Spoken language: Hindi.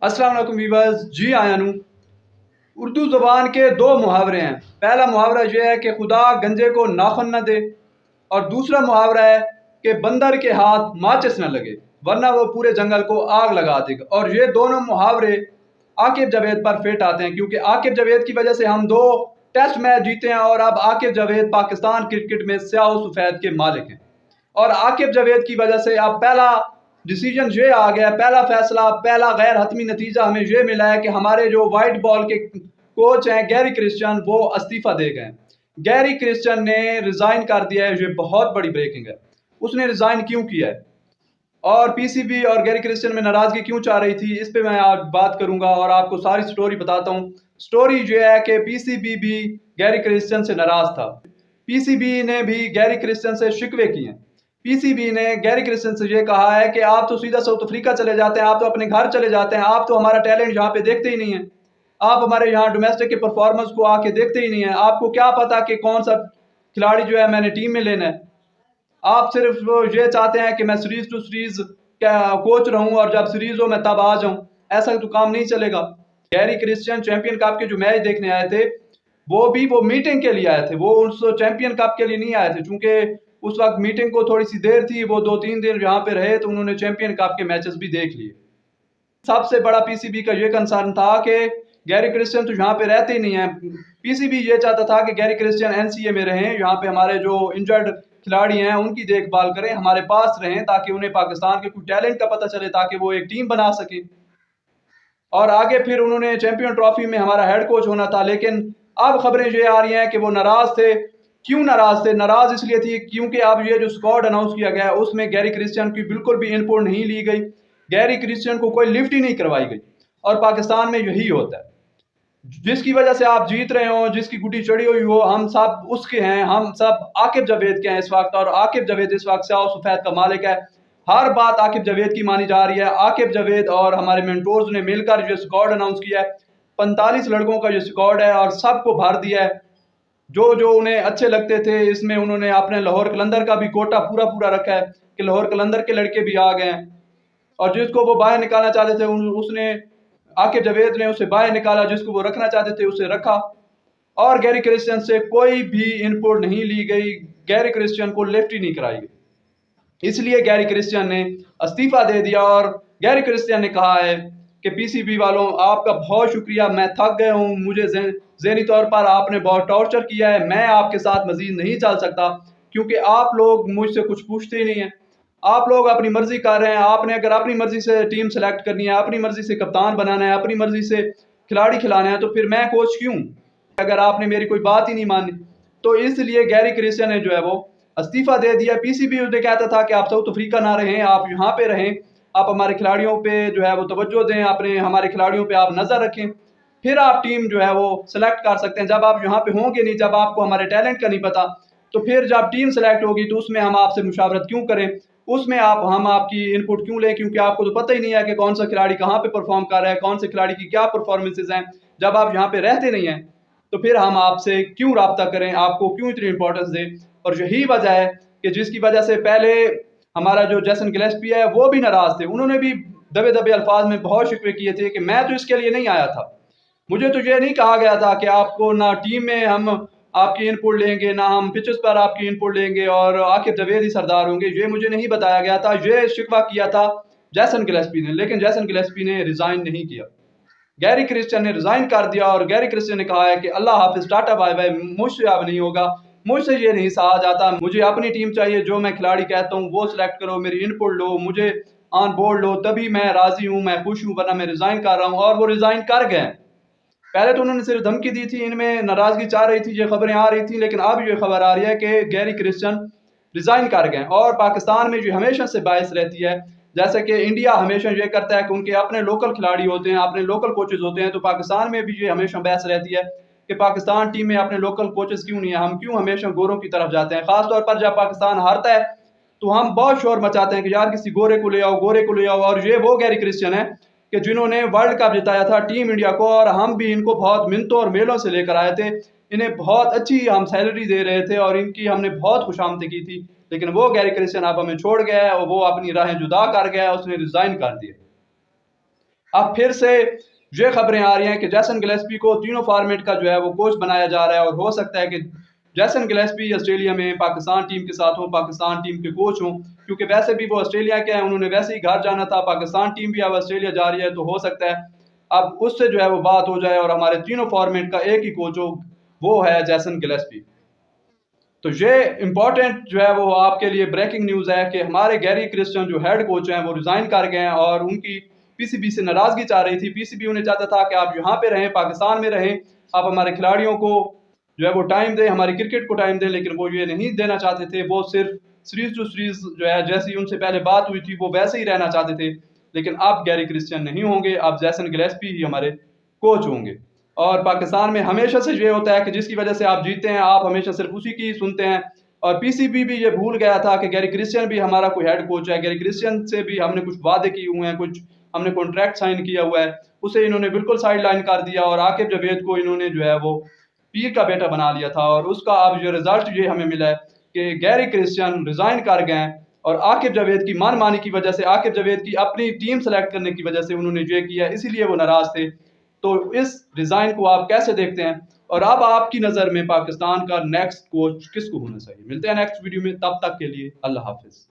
अस्सलाम वालेकुम वीवर्स। जी आया नू उर्दू ज़बान के दो मुहावरे हैं। पहला मुहावरा यह है कि खुदा गंजे को नाखुन न दे, और दूसरा मुहावरा है कि बंदर के हाथ माचिस न लगे वरना वो पूरे जंगल को आग लगा देगा। और ये दोनों मुहावरे आकिब जावेद पर फिट आते हैं, क्योंकि आकिब जावेद की वजह से हम 2 टेस्ट मैच जीते हैं और अब आकिब जावेद पाकिस्तान क्रिकेट में स्याह सफ़ेद के मालिक हैं। और आकिब जावेद की वजह से अब पहला डिसीजन ये आ गया, पहला फैसला, पहला गैर हतमी नतीजा हमें ये मिला है कि हमारे जो वाइट बॉल के कोच हैं गैरी क्रिश्चियन, वो इस्तीफा दे गए। गैरी क्रिश्चियन ने रिजाइन कर दिया है। ये बहुत बड़ी ब्रेकिंग है। उसने रिजाइन क्यों किया है और पीसीबी और गैरी क्रिश्चियन में नाराजगी क्यों चाह रही थी, इस पे मैं आज बात करूंगा और आपको सारी स्टोरी बताता हूँ। स्टोरी ये है कि पीसीबी भी गैरी क्रिश्चियन से नाराज था। पीसीबी ने भी गैरी क्रिश्चियन से शिकवे किए हैं। पीसीबी ने गैरी क्रिश्चियन से ये कहा है कि आप तो सीधा साउथ अफ्रीका चले जाते हैं, आप तो अपने घर चले जाते हैं, आप तो हमारा टैलेंट यहाँ पे देखते ही नहीं है, आप हमारे यहाँ डोमेस्टिक के परफॉर्मेंस को आके देखते ही नहीं है, आपको क्या पता कि कौन सा खिलाड़ी जो है मैंने टीम में लेना है। आप सिर्फ ये चाहते हैं कि मैं सीरीज टू सीरीज क्या कोच रहूं और जब सीरीज हो मैं तब आ जाऊं। ऐसा तो काम नहीं चलेगा। गैरी क्रिश्चियन चैंपियन कप के जो मैच देखने आए थे, वो मीटिंग के लिए आए थे, वो उस चैंपियन कप के लिए नहीं आए थे, क्योंकि उस वक्त मीटिंग को थोड़ी सी देर थी। वो 2-3 दिन यहाँ पे रहे तो उन्होंने चैंपियन कप के मैचेस भी देख लिए। सबसे बड़ा पीसीबी का ये कंसर्न था कि गैरी क्रिश्चियन तो यहाँ पे रहते ही नहीं है। पीसीबी ये चाहता था कि गैरी क्रिश्चियन एनसीए में रहें, यहाँ पे हमारे जो इंजर्ड खिलाड़ी हैं उनकी देखभाल करें, हमारे पास रहें, ताकि उन्हें पाकिस्तान के कुछ टैलेंट का पता चले, ताकि वो एक टीम बना सकें। और आगे फिर उन्होंने चैंपियन ट्रॉफी में हमारा हेड कोच होना था। लेकिन अब खबरें ये आ रही हैं कि वो नाराज थे। क्यों नाराज थे? नाराज इसलिए थी क्योंकि अब ये जो स्क्वाड अनाउंस किया गया है उसमें गैरी क्रिश्चियन की बिल्कुल भी इनपुट नहीं ली गई। गैरी क्रिश्चियन को कोई लिफ्ट ही नहीं करवाई गई। और पाकिस्तान में यही होता है, जिसकी वजह से आप जीत रहे हो, जिसकी गुटी चढ़ी हुई हो, हम सब उसके हैं, हम सब आकिब जावेद के हैं इस वक्त। और आकिब जावेद इस वक्त स्याह सफेद का मालिक है। हर बात आकिब जावेद की मानी जा रही है। आकिब जावेद और हमारे मेंटोर्स ने मिलकर जो स्क्वाड अनाउंस किया है, 45 लड़कों का जो स्क्वाड है, और सबको भर दिया है जो जो उन्हें अच्छे लगते थे। इसमें उन्होंने अपने लाहौर कलंदर का भी कोटा पूरा पूरा रखा है कि लाहौर कलंदर के लड़के भी आ गए हैं। और जिसको वो बाहर निकालना चाहते थे उसने आकिब जावेद ने उसे बाहर निकाला, जिसको वो रखना चाहते थे उसे रखा। और गैरी क्रिश्चियन से कोई भी इनपुट नहीं ली गई, गैरी क्रिश्चियन को लिफ्ट ही नहीं कराई गई। इसलिए गैरी क्रिश्चियन ने इस्तीफा दे दिया। और गैरी क्रिश्चियन ने कहा है कि पीसीबी वालों, आपका बहुत शुक्रिया, मैं थक गया हूँ, मुझे ज़हनी तौर पर आपने बहुत टॉर्चर किया है, मैं आपके साथ मजीद नहीं चल सकता, क्योंकि आप लोग मुझसे कुछ पूछते ही नहीं हैं, आप लोग अपनी मर्जी कर रहे हैं। आपने अगर अपनी मर्जी से टीम सेलेक्ट करनी है, अपनी मर्जी से कप्तान बनाना है, अपनी मर्जी से खिलाड़ी खिलाना है, तो फिर मैं कोच क्यों, अगर आपने मेरी कोई बात ही नहीं मानी। तो इसलिए गैरी क्रिश्चियन ने जो है वो इस्तीफा दे दिया। पीसीबी उसे कहता था कि आप साउथ अफ्रीका ना रहें, आप यहाँ पे रहें, आप हमारे खिलाड़ियों पे जो है वो तवज्जो दें, अपने हमारे खिलाड़ियों पे आप नज़र रखें, फिर आप टीम जो है वो सेलेक्ट कर सकते हैं। जब आप यहाँ पे होंगे नहीं, जब आपको हमारे टैलेंट का नहीं पता, तो फिर जब टीम सेलेक्ट होगी तो उसमें हम आपसे मुशावरत क्यों करें, उसमें हम आपकी इनपुट क्यों लें, क्योंकि आपको तो पता ही नहीं है कि कौन सा खिलाड़ी कहाँ पे परफॉर्म कर रहा है, कौन से खिलाड़ी की क्या परफॉर्मेंसेज हैं। जब आप यहाँ पे रहते नहीं हैं तो फिर हम आपसे क्यों राब्ता करें, आपको क्यों इतनी इंपॉर्टेंस दें। और यही वजह है कि जिसकी वजह से पहले हमारा जो जैसन गिलेस्पी है वो भी नाराज थे। उन्होंने भी दबे दबे अल्फाज में बहुत शिकवे किए थे कि मैं तो इसके लिए नहीं आया था, मुझे तो ये नहीं कहा गया था कि आपको ना टीम में हम आपकी इनपुट लेंगे, ना हम पिचेस पर आपकी इनपुट लेंगे और आखिर जावेद ही सरदार होंगे, ये मुझे नहीं बताया गया था। ये शिकवा किया था जैसन गिलेस्पी ने, लेकिन जैसन गिलेस्पी ने रिजाइन नहीं किया। गैरी क्रिश्चियन ने रिजाइन कर दिया और गैरी क्रिश्चियन ने कहा है कि अल्लाह हाफिज, टाटा बाय बाय, मुझसे अब नहीं होगा, मुझसे ये नहीं सहा जाता, मुझे अपनी टीम चाहिए, जो मैं खिलाड़ी कहता हूँ वो सिलेक्ट करो, मेरी इनपुट लो, मुझे ऑन बोर्ड लो, तभी मैं राजी हूँ, मैं खुश हूँ, वरना मैं रिजाइन कर रहा हूँ। और वो रिजाइन कर गए। पहले तो उन्होंने सिर्फ धमकी दी थी, इनमें नाराजगी चाह रही थी, ये खबरें आ रही थी, लेकिन अब ये खबर आ रही है कि गैरी क्रिश्चियन रिजाइन कर गए। और पाकिस्तान में जो हमेशा से बायस रहती है, जैसे कि इंडिया हमेशा ये करता है कि उनके अपने लोकल खिलाड़ी होते हैं, अपने लोकल कोचेज होते हैं, तो पाकिस्तान में भी ये हमेशा बहस रहती है कि पाकिस्तान टीम में अपने लोकल कोचेज क्यों नहीं है, हम क्यों हमेशा गोरों की तरफ जाते हैं। खासतौर पर जब पाकिस्तान हारता है तो हम बहुत शोर मचाते हैं कि यार किसी गोरे को ले आओ, गोरे को ले आओ। और ये वो गैरी क्रिश्चियन है कि जिन्होंने वर्ल्ड कप जिताया था टीम इंडिया को, और हम भी इनको बहुत मिन्नतों और मेलों से लेकर आए थे, इन्हें बहुत अच्छी हम सैलरी दे रहे थे और इनकी हमने बहुत खुशामदी की थी। लेकिन वो गैरी क्रिश्चियन अब हमें छोड़ गया है और वो अपनी राहें जुदा कर गया है, उसने रिजाइन कर दिया। अब फिर से ये खबरें आ रही हैं कि जैसन गिलेस्पी को तीनों फॉर्मेट का जो है वो कोच बनाया जा रहा है, और हो सकता है कि जैसन गिलेस्पी ऑस्ट्रेलिया में पाकिस्तान टीम के साथ हों, पाकिस्तान टीम के कोच हों, क्योंकि वैसे भी वो ऑस्ट्रेलिया के हैं, उन्होंने वैसे ही घर जाना था। पाकिस्तान टीम भी अब ऑस्ट्रेलिया जा रही है, तो हो सकता है अब उससे जो है वो बात हो जाए और हमारे तीनों फॉर्मेट का एक ही कोच हो, वो है जैसन गिलेस्पी। तो ये इम्पोर्टेंट जो है वो आपके लिए ब्रेकिंग न्यूज़ है कि हमारे गैरी क्रिस्टियन जो हेड कोच हैं वो रिज़ाइन कर गए हैं, और उनकी पीसीबी से नाराज़गी चाह रही थी। पीसीबी उन्हें चाहता था कि आप यहाँ पे रहें, पाकिस्तान में रहें, आप हमारे खिलाड़ियों को जो है वो टाइम दें, हमारी क्रिकेट को टाइम दें, लेकिन वो ये नहीं देना चाहते थे। वो सिर्फ सीरीज़ टू सीरीज़ जो है, जैसी उनसे पहले बात हुई थी, वो वैसे ही रहना चाहते थे। लेकिन अब गैरी क्रिस्टियन नहीं होंगे, अब जैसन गिलेस्पी ही हमारे कोच होंगे। और पाकिस्तान में हमेशा से ये होता है कि जिसकी वजह से आप जीते हैं, आप हमेशा सिर्फ उसी की सुनते हैं। और पीसीबी भी ये भूल गया था कि गैरी क्रिस्टियन भी हमारा कोई हेड कोच है। गैरी क्रिस्टियन से भी हमने कुछ वादे किए हुए हैं, कुछ हमने कॉन्ट्रैक्ट साइन किया हुआ है, उसे इन्होंने बिल्कुल साइड लाइन कर दिया, और आकिब जावेद को इन्होंने जो है वो पीर का बेटा बना लिया था। और उसका अब जो रिजल्ट ये हमें मिला है कि गैरी क्रिस्टियन रिजाइन कर गए हैं, और आकिब जावेद की मनमानी की वजह से, आकिब जावेद की अपनी टीम सेलेक्ट करने की वजह से उन्होंने ये किया, इसीलिए वो नाराज थे। तो इस रिजाइन को आप कैसे देखते हैं, और अब आपकी नज़र में पाकिस्तान का नेक्स्ट कोच किसको होना चाहिए? मिलते हैं नेक्स्ट वीडियो में, तब तक के लिए अल्लाह हाफिज़।